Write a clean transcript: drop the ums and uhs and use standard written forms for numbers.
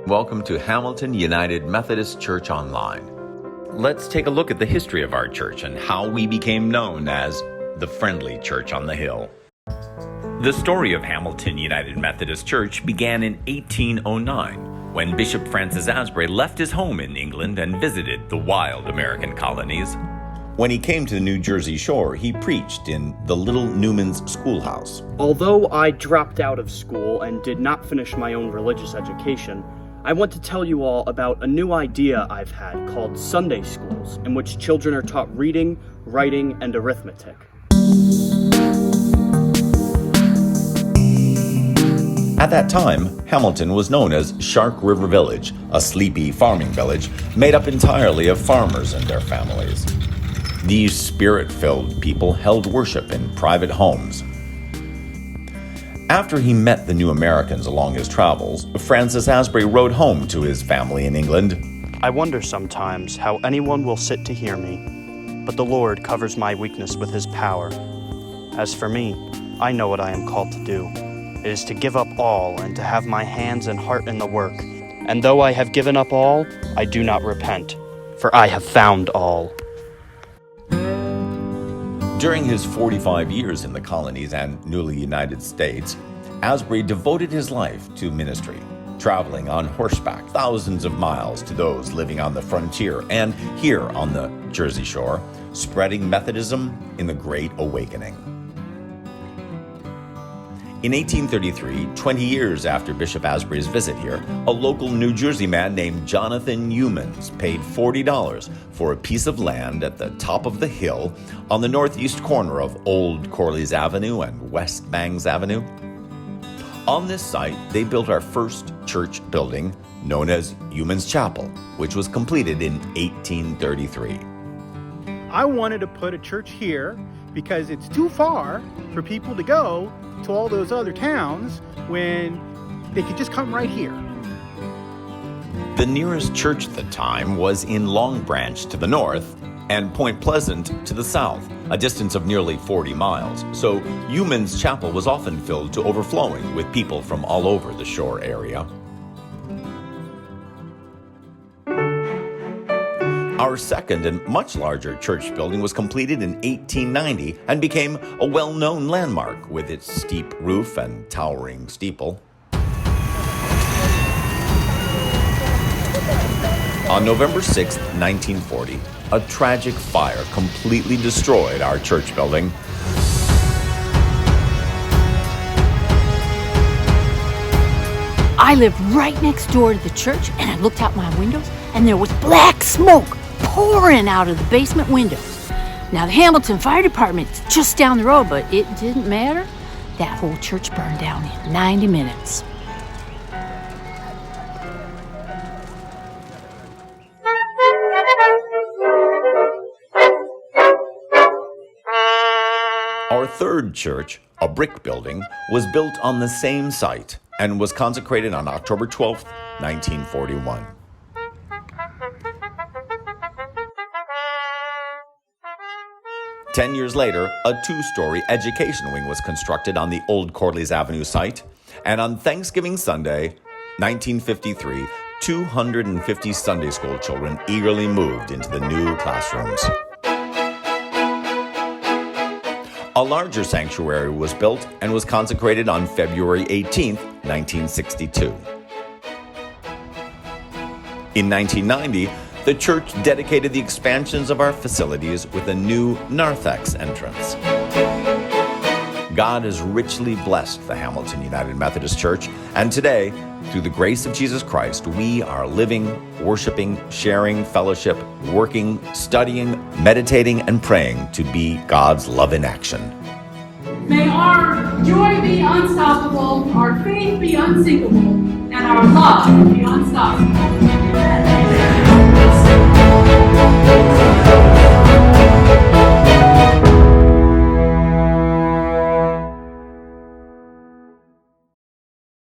Welcome to Hamilton United Methodist Church Online. Let's take a look at the history of our church and how we became known as the Friendly Church on the Hill. The story of Hamilton United Methodist Church began in 1809 when Bishop Francis Asbury left his home in England and visited the wild American colonies. When he came to the New Jersey shore, he preached in the Little Newman's schoolhouse. Although I dropped out of school and did not finish my own religious education, I want to tell you all about a new idea I've had called Sunday schools, in which children are taught reading, writing, and arithmetic. At that time, Hamilton was known as Shark River Village, a sleepy farming village made up entirely of farmers and their families. These spirit-filled people held worship in private homes. After he met the new Americans along his travels, Francis Asbury rode home to his family in England. I wonder sometimes how anyone will sit to hear me, but the Lord covers my weakness with his power. As for me, I know what I am called to do. It is to give up all and to have my hands and heart in the work. And though I have given up all, I do not repent, for I have found all. During his 45 years in the colonies and newly United States, Asbury devoted his life to ministry, traveling on horseback thousands of miles to those living on the frontier and here on the Jersey Shore, spreading Methodism in the Great Awakening. In 1833, 20 years after Bishop Asbury's visit here, a local New Jersey man named Jonathan YOUMANS paid $40 for a piece of land at the top of the hill on the northeast corner of Old CORLIES Avenue and West Bangs Avenue. On this site, they built our first church building, known as YOUMANS Chapel, which was completed in 1833. I wanted to put a church here because it's too far for people to go to all those other towns when they could just come right here. The nearest church at the time was in Long Branch to the north and Point Pleasant to the south, a distance of nearly 40 miles. So YOUMANS Chapel was often filled to overflowing with people from all over the shore area. Our second and much larger church building was completed in 1890 and became a well-known landmark with its steep roof and towering steeple. On November 6, 1940, a tragic fire completely destroyed our church building. I lived right next door to the church, and I looked out my windows, and there was black smoke pouring out of the basement windows. Now, the Hamilton Fire Department's just down the road, but it didn't matter. That whole church burned down in 90 minutes. Our third church, a brick building, was built on the same site and was consecrated on October 12, 1941. Ten years later, a two-story education wing was constructed on the old CORLIES Avenue site, and on Thanksgiving Sunday, 1953, 250 Sunday school children eagerly moved into the new classrooms. A larger sanctuary was built and was consecrated on February 18, 1962. In 1990, the church dedicated the expansions of our facilities with a new narthex entrance. God has richly blessed the Hamilton United Methodist Church, and today, through the grace of Jesus Christ, we are living, worshiping, sharing, fellowship, working, studying, meditating, and praying to be God's love in action. May our joy be unstoppable, our faith be unsinkable, and our love be unstoppable.